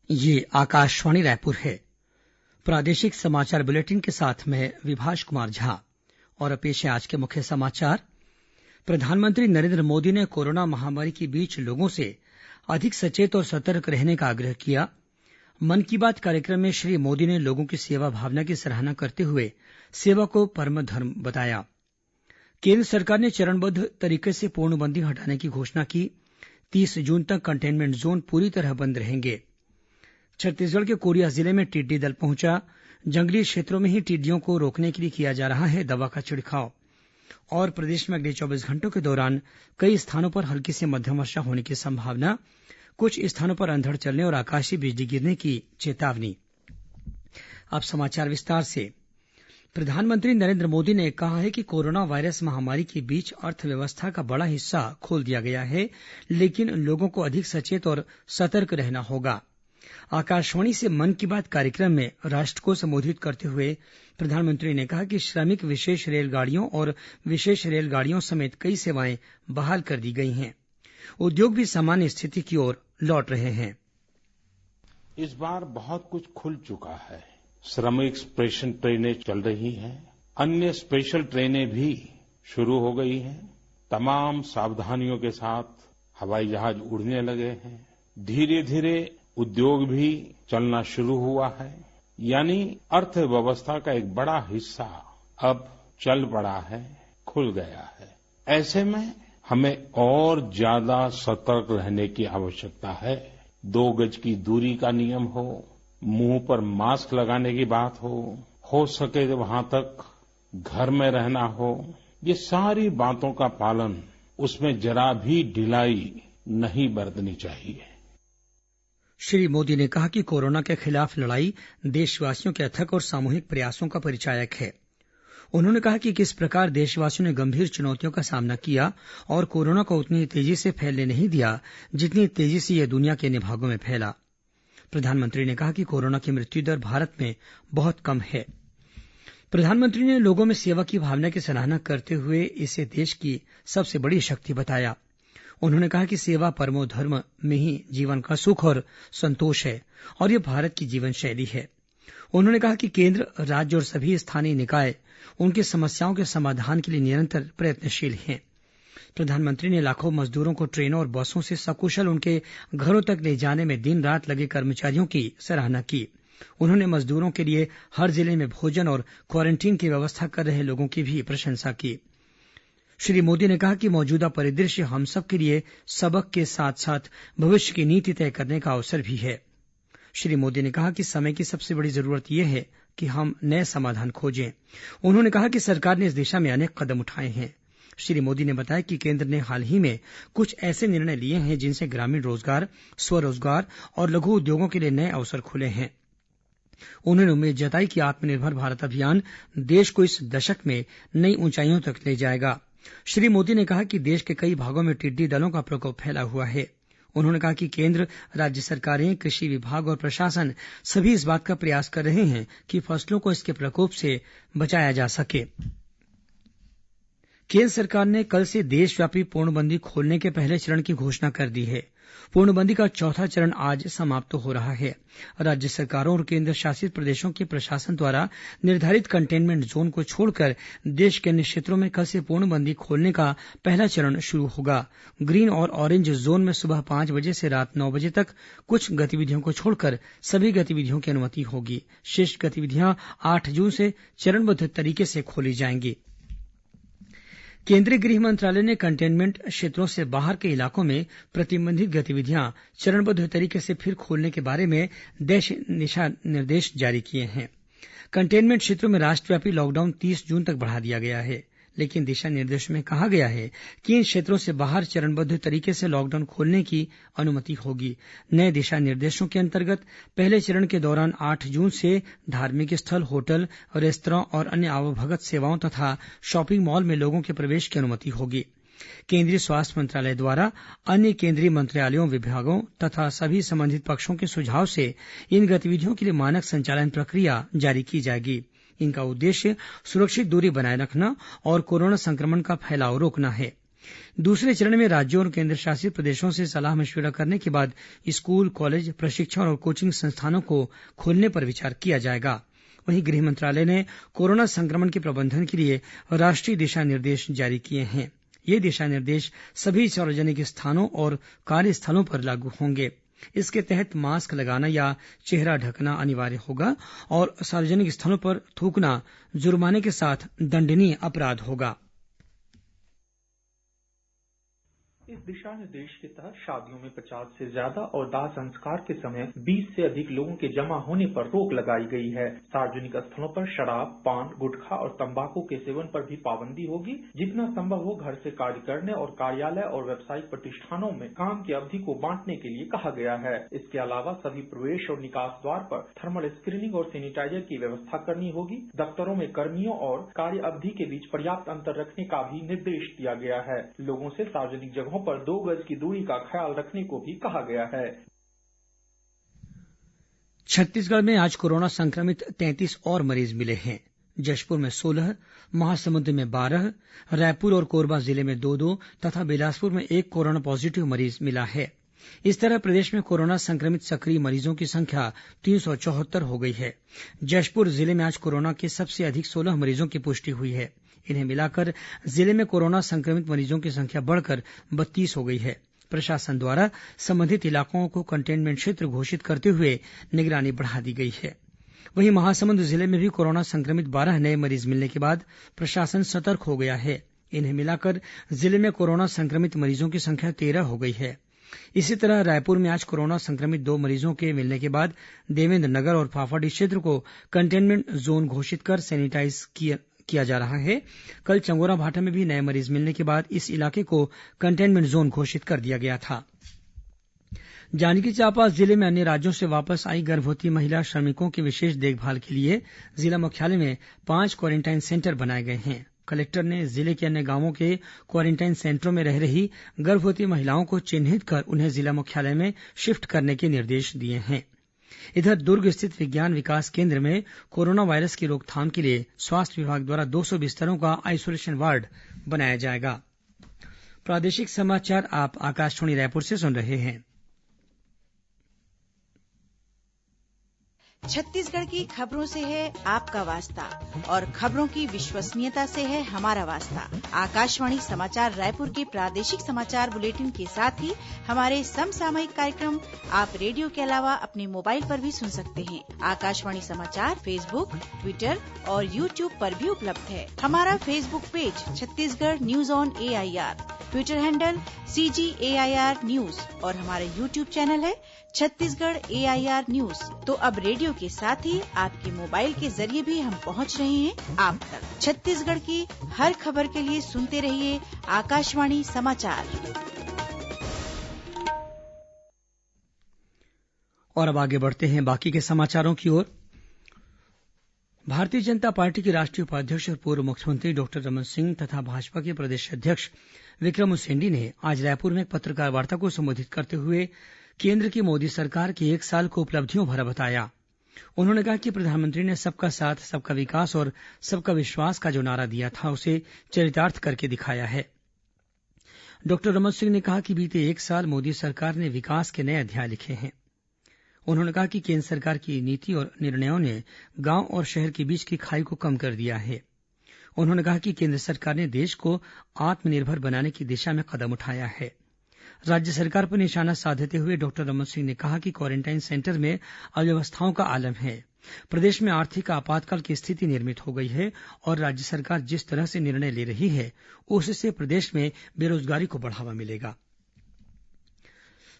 ये आकाशवाणी रायपुर है। प्रादेशिक समाचार बुलेटिन के साथ मैं विभाष कुमार झा। और अब पेश है आज के मुख्य समाचार। प्रधानमंत्री नरेंद्र मोदी ने कोरोना महामारी के बीच लोगों से अधिक सचेत और सतर्क रहने का आग्रह किया। मन की बात कार्यक्रम में श्री मोदी ने लोगों की सेवा भावना की सराहना करते हुए सेवा को परम धर्म बताया। केंद्र सरकार ने चरणबद्ध तरीके से पूर्णबंदी हटाने की घोषणा की। 30 जून तक कंटेनमेंट जोन पूरी तरह बंद रहेंगे। छत्तीसगढ़ के कोरिया जिले में टिड्डी दल पहुंचा। जंगली क्षेत्रों में ही टिड्डियों को रोकने के लिए किया जा रहा है दवा का छिड़काव। और प्रदेश में अगले 24 घंटों के दौरान कई स्थानों पर हल्की से मध्यम वर्षा होने की संभावना। कुछ स्थानों पर अंधड़ चलने और आकाशीय बिजली गिरने की चेतावनी। अब समाचार विस्तार से। प्रधानमंत्री नरेंद्र मोदी ने कहा है कि कोरोना वायरस महामारी के बीच अर्थव्यवस्था का बड़ा हिस्सा खोल दिया गया है, लेकिन लोगों को अधिक सचेत और सतर्क रहना होगा। आकाशवाणी से मन की बात कार्यक्रम में राष्ट्र को संबोधित करते हुए प्रधानमंत्री ने कहा कि श्रमिक विशेष रेलगाड़ियों और विशेष रेलगाड़ियों समेत कई सेवाएं बहाल कर दी गई हैं। उद्योग भी सामान्य स्थिति की ओर लौट रहे हैं। इस बार बहुत कुछ खुल चुका है। श्रमिक स्पेशल ट्रेनें चल रही हैं। अन्य स्पेशल ट्रेनें भी शुरू हो गई हैं। तमाम सावधानियों के साथ हवाई जहाज उड़ने लगे हैं। धीरे धीरे उद्योग भी चलना शुरू हुआ है। यानी अर्थव्यवस्था का एक बड़ा हिस्सा अब चल पड़ा है, खुल गया है। ऐसे में हमें और ज्यादा सतर्क रहने की आवश्यकता है। 2 गज की दूरी का नियम हो, मुंह पर मास्क लगाने की बात हो सके तो वहां तक घर में रहना हो। ये सारी बातों का पालन, उसमें जरा भी ढिलाई नहीं बरतनी चाहिए। श्री मोदी ने कहा कि कोरोना के खिलाफ लड़ाई देशवासियों के अथक और सामूहिक प्रयासों का परिचायक है। उन्होंने कहा कि किस प्रकार देशवासियों ने गंभीर चुनौतियों का सामना किया और कोरोना को उतनी तेजी से फैलने नहीं दिया जितनी तेजी से यह दुनिया के अन्य भागों में फैला। प्रधानमंत्री ने कहा कि कोरोना की मृत्यु दर भारत में बहुत कम है। प्रधानमंत्री ने लोगों में सेवा की भावना की सराहना करते हुए इसे देश की सबसे बड़ी शक्ति बताया। उन्होंने कहा कि सेवा परमो धर्म में ही जीवन का सुख और संतोष है और यह भारत की जीवन शैली है। उन्होंने कहा कि केंद्र, राज्य और सभी स्थानीय निकाय उनकी समस्याओं के समाधान के लिए निरंतर प्रयत्नशील हैं। प्रधानमंत्री ने लाखों मजदूरों को ट्रेनों और बसों से सकुशल उनके घरों तक ले जाने में दिन रात लगे कर्मचारियों की सराहना की। उन्होंने मजदूरों के लिए हर जिले में भोजन और क्वारंटीन की व्यवस्था कर रहे लोगों की भी प्रशंसा की। श्री मोदी ने कहा कि मौजूदा परिदृश्य हम सब के लिए सबक के साथ साथ भविष्य की नीति तय करने का अवसर भी है। श्री मोदी ने कहा कि समय की सबसे बड़ी जरूरत यह है कि हम नए समाधान खोजें। उन्होंने कहा कि सरकार ने इस दिशा में अनेक कदम उठाए हैं। श्री मोदी ने बताया कि केंद्र ने हाल ही में कुछ ऐसे निर्णय लिए हैं जिनसे ग्रामीण रोजगार, स्वरोजगार और लघु उद्योगों के लिए नए अवसर खुले हैं। उन्होंने उम्मीद जताई कि आत्मनिर्भर भारत अभियान देश को इस दशक में नई ऊंचाइयों तक ले जाएगा। श्री मोदी ने कहा कि देश के कई भागों में टिड्डी दलों का प्रकोप फैला हुआ है। उन्होंने कहा कि केंद्र, राज्य सरकारें, कृषि विभाग और प्रशासन सभी इस बात का प्रयास कर रहे हैं कि फसलों को इसके प्रकोप से बचाया जा सके। केंद्र सरकार ने कल से देशव्यापी पूर्णबंदी खोलने के पहले चरण की घोषणा कर दी है। पूर्णबंदी का चौथा चरण आज समाप्त हो रहा है। राज्य सरकारों और केंद्र शासित प्रदेशों के प्रशासन द्वारा निर्धारित कंटेनमेंट जोन को छोड़कर देश के अन्य क्षेत्रों में कल से पूर्णबंदी खोलने का पहला चरण शुरू होगा। ग्रीन और ऑरेंज जोन में सुबह 5 बजे से रात 9 बजे तक कुछ गतिविधियों को छोड़कर सभी गतिविधियों की अनुमति होगी। शेष गतिविधियां 8 जून से चरणबद्ध तरीके से खोली जाएंगी। केंद्रीय गृह मंत्रालय ने कंटेनमेंट क्षेत्रों से बाहर के इलाकों में प्रतिबंधित गतिविधियां चरणबद्ध तरीके से फिर खोलने के बारे में दिशा निर्देश जारी किए हैं। कंटेनमेंट क्षेत्रों में राष्ट्रव्यापी लॉकडाउन 30 जून तक बढ़ा दिया गया है, लेकिन दिशा निर्देश में कहा गया है कि इन क्षेत्रों से बाहर चरणबद्ध तरीके से लॉकडाउन खोलने की अनुमति होगी। नए दिशा निर्देशों के अंतर्गत पहले चरण के दौरान 8 जून से धार्मिक स्थल, होटल, रेस्तरां और अन्य आवभगत सेवाओं तथा शॉपिंग मॉल में लोगों के प्रवेश की अनुमति होगी। केंद्रीय स्वास्थ्य मंत्रालय द्वारा अन्य केंद्रीय मंत्रालयों, विभागों तथा सभी संबंधित पक्षों के सुझाव से इन गतिविधियों के लिए मानक संचालन प्रक्रिया जारी की जाएगी। इनका उद्देश्य सुरक्षित दूरी बनाए रखना और कोरोना संक्रमण का फैलाव रोकना है। दूसरे चरण में राज्यों और केंद्रशासित प्रदेशों से सलाह मशविरा करने के बाद स्कूल, कॉलेज, प्रशिक्षण और कोचिंग संस्थानों को खोलने पर विचार किया जाएगा। वहीं गृह मंत्रालय ने कोरोना संक्रमण के प्रबंधन के लिए राष्ट्रीय दिशा निर्देश जारी किए हैं। ये दिशा निर्देश सभी सार्वजनिक स्थानों और कार्यस्थलों पर लागू होंगे। इसके तहत मास्क लगाना या चेहरा ढकना अनिवार्य होगा और सार्वजनिक स्थलों पर थूकना जुर्माने के साथ दंडनीय अपराध होगा। इस दिशा निर्देश के तहत शादियों में 50 से ज्यादा और दाह संस्कार के समय 20 से अधिक लोगों के जमा होने पर रोक लगाई गई है। सार्वजनिक स्थलों पर शराब, पान, गुटखा और तंबाकू के सेवन पर भी पाबंदी होगी। जितना संभव हो घर से कार्य करने और कार्यालय और व्यावसायिक प्रतिष्ठानों में काम की अवधि को बांटने के लिए कहा गया है। इसके अलावा सभी प्रवेश और निकास द्वार पर थर्मल स्क्रीनिंग और सैनिटाइजर की व्यवस्था करनी होगी। दफ्तरों में कर्मियों और कार्य अवधि के बीच पर्याप्त अंतर रखने का भी निर्देश दिया गया है। लोगों से सार्वजनिक जगहों पर 2 गज की दूरी का ख्याल रखने को भी कहा गया है। छत्तीसगढ़ में आज कोरोना संक्रमित 33 और मरीज मिले हैं। जशपुर में 16, महासमुंद में 12, रायपुर और कोरबा जिले में 2-2 तथा बिलासपुर में 1 कोरोना पॉजिटिव मरीज मिला है। इस तरह प्रदेश में कोरोना संक्रमित सक्रिय मरीजों की संख्या 374 हो गई है। जशपुर जिले में आज कोरोना के सबसे अधिक 16 मरीजों की पुष्टि हुई है। इन्हें मिलाकर जिले में कोरोना संक्रमित मरीजों की संख्या बढ़कर 32 हो गई है। प्रशासन द्वारा संबंधित इलाकों को कंटेनमेंट क्षेत्र घोषित करते हुए निगरानी बढ़ा दी गई है। वहीं महासमुंद जिले में भी कोरोना संक्रमित 12 नए मरीज मिलने के बाद प्रशासन सतर्क हो गया है। इन्हें मिलाकर जिले में कोरोना संक्रमित मरीजों की संख्या 13 हो गई है। इसी तरह रायपुर में आज कोरोना संक्रमित 2 मरीजों के मिलने के बाद देवेंद्र नगर और फाफाडी क्षेत्र को कंटेनमेंट जोन घोषित कर सैनिटाइज किया जा रहा है। कल चंगोरा भाटा में भी नए मरीज मिलने के बाद इस इलाके को कंटेनमेंट जोन घोषित कर दिया गया था। जांजगीर चांपा जिले में अन्य राज्यों से वापस आई गर्भवती महिला श्रमिकों की विशेष देखभाल के लिए जिला मुख्यालय में 5 क्वारेंटाइन सेंटर बनाए गए हैं। कलेक्टर ने जिले के अन्य गांवों के क्वारेंटाइन सेंटरों में रह रही गर्भवती महिलाओं को चिन्हित कर उन्हें जिला मुख्यालय में शिफ्ट करने के निर्देश दिए हैं। इधर दुर्ग स्थित विज्ञान विकास केंद्र में कोरोना वायरस की रोकथाम के लिए स्वास्थ्य विभाग द्वारा 200 बिस्तरों का आइसोलेशन वार्ड बनाया जाएगा। प्रादेशिक समाचार आप आकाशवाणी रायपुर से सुन रहे हैं। छत्तीसगढ़ की खबरों से है आपका वास्ता और खबरों की विश्वसनीयता से है हमारा वास्ता। आकाशवाणी समाचार रायपुर के प्रादेशिक समाचार बुलेटिन के साथ ही हमारे समसामयिक कार्यक्रम आप रेडियो के अलावा अपने मोबाइल पर भी सुन सकते हैं। आकाशवाणी समाचार फेसबुक, ट्विटर और यूट्यूब पर भी उपलब्ध है। हमारा Facebook page Chhattisgarh news on AIR, Twitter handle CGAIR news और हमारा यूट्यूब चैनल है छत्तीसगढ़ AIR न्यूज। तो अब रेडियो के साथ ही आपके मोबाइल के जरिए भी हम पहुंच रहे हैं आप तक। छत्तीसगढ़ की हर खबर के लिए सुनते रहिए आकाशवाणी समाचार। और अब आगे बढ़ते हैं बाकी के समाचारों की ओर। भारतीय जनता पार्टी के राष्ट्रीय उपाध्यक्ष और पूर्व मुख्यमंत्री डॉक्टर रमन सिंह तथा भाजपा के प्रदेश अध्यक्ष विक्रम उसेंडी ने आज रायपुर में एक पत्रकार वार्ता को संबोधित करते हुए केंद्र की मोदी सरकार के 1 साल को उपलब्धियों भरा बताया। उन्होंने कहा कि प्रधानमंत्री ने सबका साथ, सबका विकास और सबका विश्वास का जो नारा दिया था उसे चरितार्थ करके दिखाया है। डॉक्टर रमन सिंह ने कहा कि बीते 1 साल मोदी सरकार ने विकास के नए अध्याय लिखे हैं। उन्होंने कहा कि केंद्र सरकार की नीति और निर्णयों ने गांव और शहर के बीच की खाई को कम कर दिया है। उन्होंने कहा कि केंद्र सरकार ने देश को आत्मनिर्भर बनाने की दिशा में कदम उठाया है। राज्य सरकार पर निशाना साधते हुए डॉक्टर रमन सिंह ने कहा कि क्वारेंटाइन सेंटर में अव्यवस्थाओं का आलम है। प्रदेश में आर्थिक आपातकाल की स्थिति निर्मित हो गई है और राज्य सरकार जिस तरह से निर्णय ले रही है उससे प्रदेश में बेरोजगारी को बढ़ावा मिलेगा।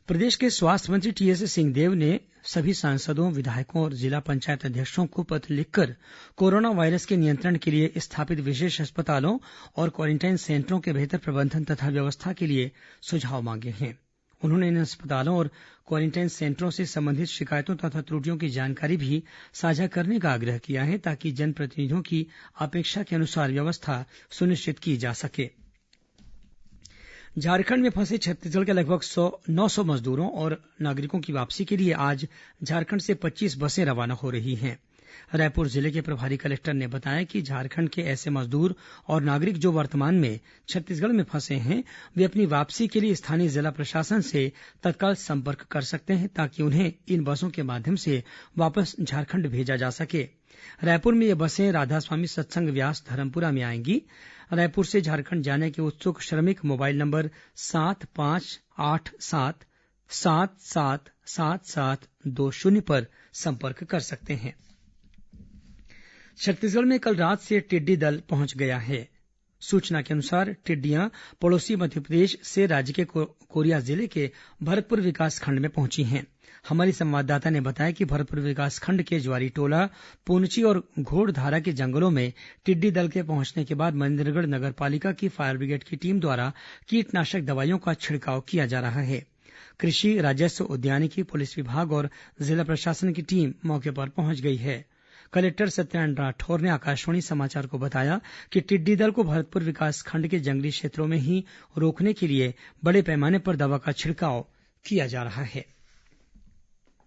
प्रदेश के स्वास्थ्य मंत्री टीएस सिंहदेव ने सभी सांसदों, विधायकों और जिला पंचायत अध्यक्षों को पत्र लिखकर कोरोना वायरस के नियंत्रण के लिए स्थापित विशेष अस्पतालों और क्वारेंटाइन सेंटरों के बेहतर प्रबंधन तथा व्यवस्था के लिए सुझाव मांगे हैं। उन्होंने इन अस्पतालों और क्वारेंटाइन सेंटरों से संबंधित शिकायतों तथा त्रुटियों की जानकारी भी साझा करने का आग्रह किया है ताकि जनप्रतिनिधियों की अपेक्षा के अनुसार व्यवस्था सुनिश्चित की जा सके। झारखंड में फंसे छत्तीसगढ़ के लगभग 900 मजदूरों और नागरिकों की वापसी के लिए आज झारखंड से 25 बसें रवाना हो रही हैं। रायपुर जिले के प्रभारी कलेक्टर ने बताया कि झारखंड के ऐसे मजदूर और नागरिक जो वर्तमान में छत्तीसगढ़ में फंसे हैं वे अपनी वापसी के लिए स्थानीय जिला प्रशासन से तत्काल संपर्क कर सकते हैं ताकि उन्हें इन बसों के माध्यम से वापस झारखंड भेजा जा सके। रायपुर में ये बसें राधास्वामी सत्संग व्यास धरमपुरा में आएंगी। रायपुर से झारखंड जाने के उत्सुक श्रमिक मोबाइल नंबर 7587777720 पर संपर्क कर सकते हैं। छत्तीसगढ़ में कल रात से टिड्डी दल पहुंच गया है। सूचना के अनुसार टिड्डियां पड़ोसी मध्यप्रदेश से राज्य के कोरिया जिले के भरतपुर विकासखंड में पहुंची हैं। हमारी संवाददाता ने बताया कि भरतपुर विकासखंड के ज्वारी टोला, पुनची और घोड़धारा के जंगलों में टिड्डी दल के पहुंचने के बाद मनेन्द्रगढ़ नगर पालिका की फायर ब्रिगेड की टीम द्वारा कीटनाशक दवाइयों का छिड़काव किया जा रहा है। कृषि, राजस्व, उद्यानिकी, पुलिस विभाग और जिला प्रशासन की टीम मौके पर पहुंच गई है। कलेक्टर सत्यनारायण राठौर ने आकाशवाणी समाचार को बताया कि टिड्डी दल को भरतपुर विकासखंड के जंगली क्षेत्रों में ही रोकने के लिए बड़े पैमाने पर दवा का छिड़काव किया जा रहा है।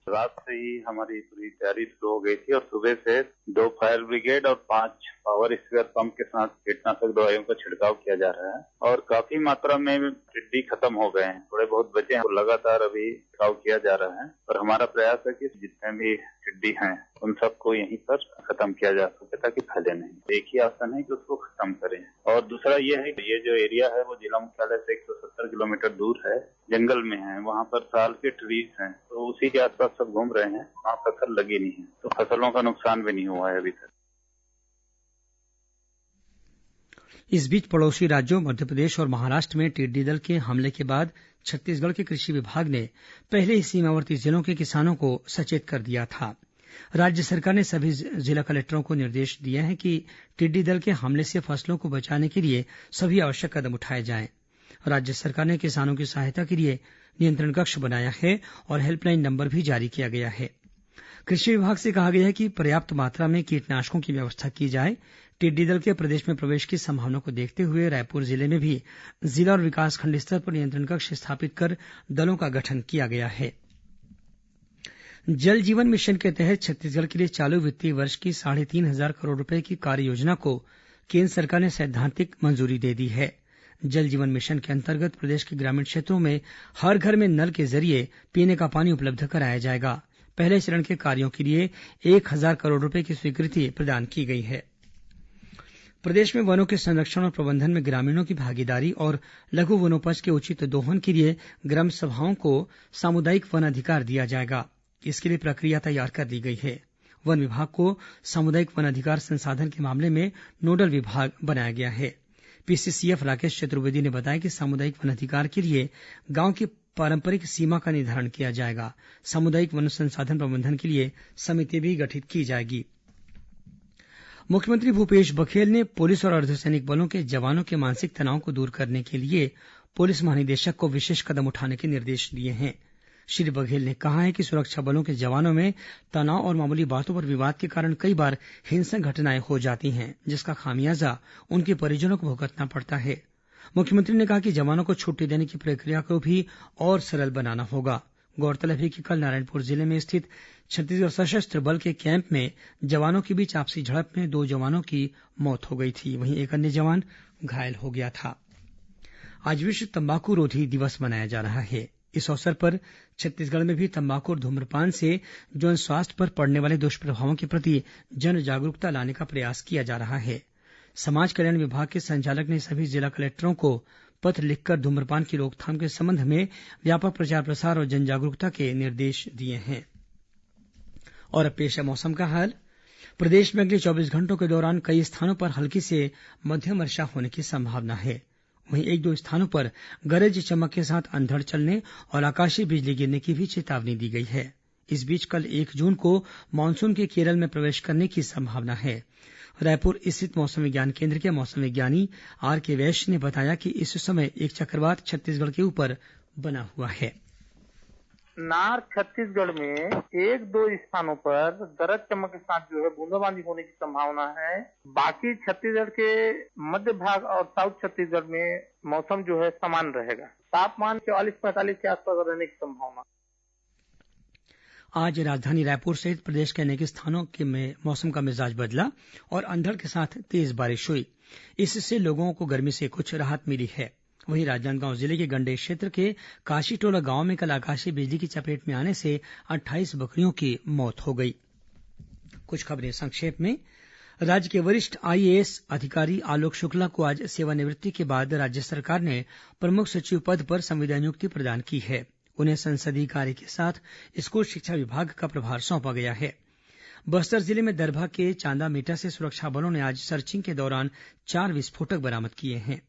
रात से ही हमारी पूरी तैयारी शुरू हो गई थी और सुबह से 2 फायर ब्रिगेड और 5 पावर स्प्रेयर पंप के साथ कीटनाशक दवाइयों का छिड़काव किया जा रहा है और काफी मात्रा में टिड्डी खत्म हो गए हैं। थोड़े बहुत बचे हैं, लगातार अभी छिड़काव किया जा रहा है और हमारा प्रयास है कि जितने भी टिड्डी हैं उन सबको यहीं पर खत्म किया जा सके ताकि फैले नहीं। एक ही आसन है कि उसको खत्म करें। और दूसरा ये है कि ये जो एरिया है वो जिला मुख्यालय से 170 किलोमीटर दूर है, जंगल में है, वहाँ पर साल के ट्रीज हैं, तो उसी के आसपास सब घूम रहे हैं। वहाँ फसल लगी नहीं है, तो फसलों का नुकसान भी नहीं हुआ है अभी तक। इस बीच पड़ोसी राज्यों मध्यप्रदेश और महाराष्ट्र में टिड्डी दल के हमले के बाद छत्तीसगढ़ के कृषि विभाग ने पहले ही सीमावर्ती जिलों के किसानों को सचेत कर दिया था। राज्य सरकार ने सभी जिला कलेक्टरों को निर्देश दिए हैं कि टिड्डी दल के हमले से फसलों को बचाने के लिए सभी आवश्यक कदम उठाए जाएं। राज्य सरकार ने किसानों की सहायता के लिए नियंत्रण कक्ष बनाया है और हेल्पलाइन नंबर भी जारी किया गया है। कृषि विभाग से कहा गया है कि पर्याप्त मात्रा में कीटनाशकों की व्यवस्था की जाए। टिड्डी दल के प्रदेश में प्रवेश की संभावना को देखते हुए रायपुर जिले में भी जिला और विकासखंड स्तर पर नियंत्रण कक्ष स्थापित कर दलों का गठन किया गया है। जल जीवन मिशन के तहत छत्तीसगढ़ के लिए चालू वित्तीय वर्ष की 3,500 करोड़ रुपए की कार्ययोजना को केन्द्र सरकार ने सैद्धांतिक मंजूरी दे दी है। जल जीवन मिशन के अंतर्गत प्रदेश के ग्रामीण क्षेत्रों में हर घर में नल के जरिए पीने का पानी उपलब्ध कराया जाएगा। पहले चरण के कार्यों के लिए 1,000 करोड़ रुपए की स्वीकृति प्रदान की गई है। प्रदेश में वनों के संरक्षण और प्रबंधन में ग्रामीणों की भागीदारी और लघु वनोपज के उचित दोहन के लिए ग्राम सभाओं को सामुदायिक वन अधिकार दिया जाएगा। इसके लिए प्रक्रिया तैयार कर ली गई है। वन विभाग को सामुदायिक वन अधिकार संसाधन के मामले में नोडल विभाग बनाया गया है। पीसीसीएफ राकेश चतुर्वेदी ने बताया कि सामुदायिक वन अधिकार के लिए गांव की पारंपरिक सीमा का निर्धारण किया जाएगा। सामुदायिक वन संसाधन प्रबंधन के लिए समिति भी गठित की जाएगी। मुख्यमंत्री भूपेश बघेल ने पुलिस और अर्धसैनिक बलों के जवानों के मानसिक तनाव को दूर करने के लिए पुलिस महानिदेशक को विशेष कदम उठाने के निर्देश दिए हैं। श्री बघेल ने कहा है कि सुरक्षा बलों के जवानों में तनाव और मामूली बातों पर विवाद के कारण कई बार हिंसक घटनाएं हो जाती हैं, जिसका खामियाजा उनके परिजनों को भुगतना पड़ता है। मुख्यमंत्री ने कहा कि जवानों को छुट्टी देने की प्रक्रिया को भी और सरल बनाना होगा। गौरतलब है कि कल नारायणपुर जिले में स्थित छत्तीसगढ़ सशस्त्र बल के कैंप में जवानों के बीच आपसी झड़प में 2 जवानों की मौत हो गई थी, वहीं एक अन्य जवान घायल हो गया था। आज विश्व तम्बाकू रोधी दिवस मनाया जा रहा है। इस अवसर पर छत्तीसगढ़ में भी तम्बाकू और धूम्रपान से जन स्वास्थ्य पर पड़ने वाले दुष्प्रभावों के प्रति जन जागरूकता लाने का प्रयास किया जा रहा है। समाज कल्याण विभाग के संचालक ने सभी जिला कलेक्टरों को पत्र लिखकर धूम्रपान की रोकथाम के संबंध में व्यापक प्रचार प्रसार और जन जागरूकता के निर्देश दिए हैं। और अब पेश है मौसम का हाल। प्रदेश में अगले 24 घंटों के दौरान कई स्थानों पर हल्की से मध्यम वर्षा होने की संभावना है। वहीं 1-2 स्थानों पर गरज चमक के साथ अंधड़ चलने और आकाशीय बिजली गिरने की भी चेतावनी दी गई है। इस बीच कल 1 जून को मानसून के केरल में प्रवेश करने की संभावना है। रायपुर स्थित मौसम विज्ञान केंद्र के मौसम विज्ञानी आर.के. वैश्य ने बताया कि इस समय एक चक्रवात छत्तीसगढ़ के ऊपर बना हुआ है। नार छत्तीसगढ़ में 1-2 स्थानों पर गरज चमक के साथ जो है बूंदाबांदी होने की संभावना है। बाकी छत्तीसगढ़ के मध्य भाग और साउथ छत्तीसगढ़ में मौसम जो है समान रहेगा। तापमान 44-45 के आसपास रहने की संभावना। आज राजधानी रायपुर सहित प्रदेश के अनेक स्थानों में मौसम का मिजाज बदला और अंधड़ के साथ तेज बारिश हुई। इससे लोगों को गर्मी से कुछ राहत मिली है। वहीं राजनांदगांव जिले के गंडे क्षेत्र के काशीटोला गांव में कल आकाशीय बिजली की चपेट में आने से 28 बकरियों की मौत हो गई। कुछ खबरें संक्षेप में। राज्य के वरिष्ठ आईएएस अधिकारी आलोक शुक्ला को आज सेवानिवृत्ति के बाद राज्य सरकार ने प्रमुख सचिव पद पर संविदा नियुक्ति प्रदान की है। उन्हें संसदीय कार्य के साथ स्कूल शिक्षा विभाग का प्रभार सौंपा गया है। बस्तर जिले में दरभा के चांदामेटा से सुरक्षा बलों ने आज सर्चिंग के दौरान 4 विस्फोटक बरामद किए हैं।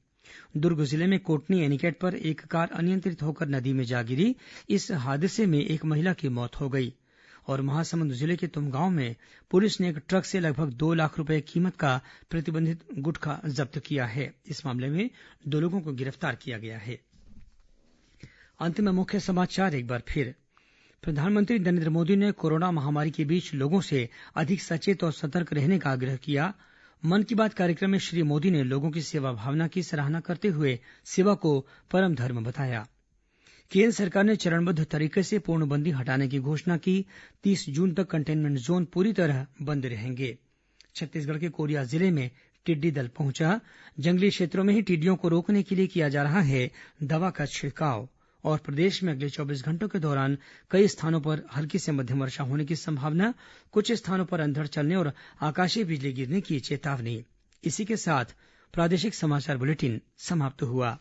दुर्ग जिले में कोटनी एनीकट पर एक कार अनियंत्रित होकर नदी में जा गिरी। इस हादसे में एक महिला की मौत हो गई। और महासमुंद जिले के तुमगांव में पुलिस ने एक ट्रक से लगभग 2 लाख रुपए कीमत का प्रतिबंधित गुटखा जब्त किया है। इस मामले में 2 लोगों को गिरफ्तार किया गया है। अंत में मुख्य समाचार एक बार फिर। प्रधानमंत्री नरेंद्र मोदी ने कोरोना महामारी के बीच लोगों से अधिक सचेत और सतर्क रहने का आग्रह किया। मन की बात कार्यक्रम में श्री मोदी ने लोगों की सेवा भावना की सराहना करते हुए सेवा को परम धर्म बताया। केंद्र सरकार ने चरणबद्ध तरीके से पूर्णबंदी हटाने की घोषणा की। 30 जून तक कंटेनमेंट जोन पूरी तरह बंद रहेंगे। छत्तीसगढ़ के कोरिया जिले में टिड्डी दल पहुंचा। जंगली क्षेत्रों में ही टिड्डियों को रोकने के लिए किया जा रहा है दवा का छिड़काव। और प्रदेश में अगले 24 घंटों के दौरान कई स्थानों पर हल्की से मध्यम वर्षा होने की संभावना। कुछ स्थानों पर अंधड़ चलने और आकाशीय बिजली गिरने की चेतावनी। इसी के साथ प्रादेशिक समाचार बुलेटिन समाप्त हुआ।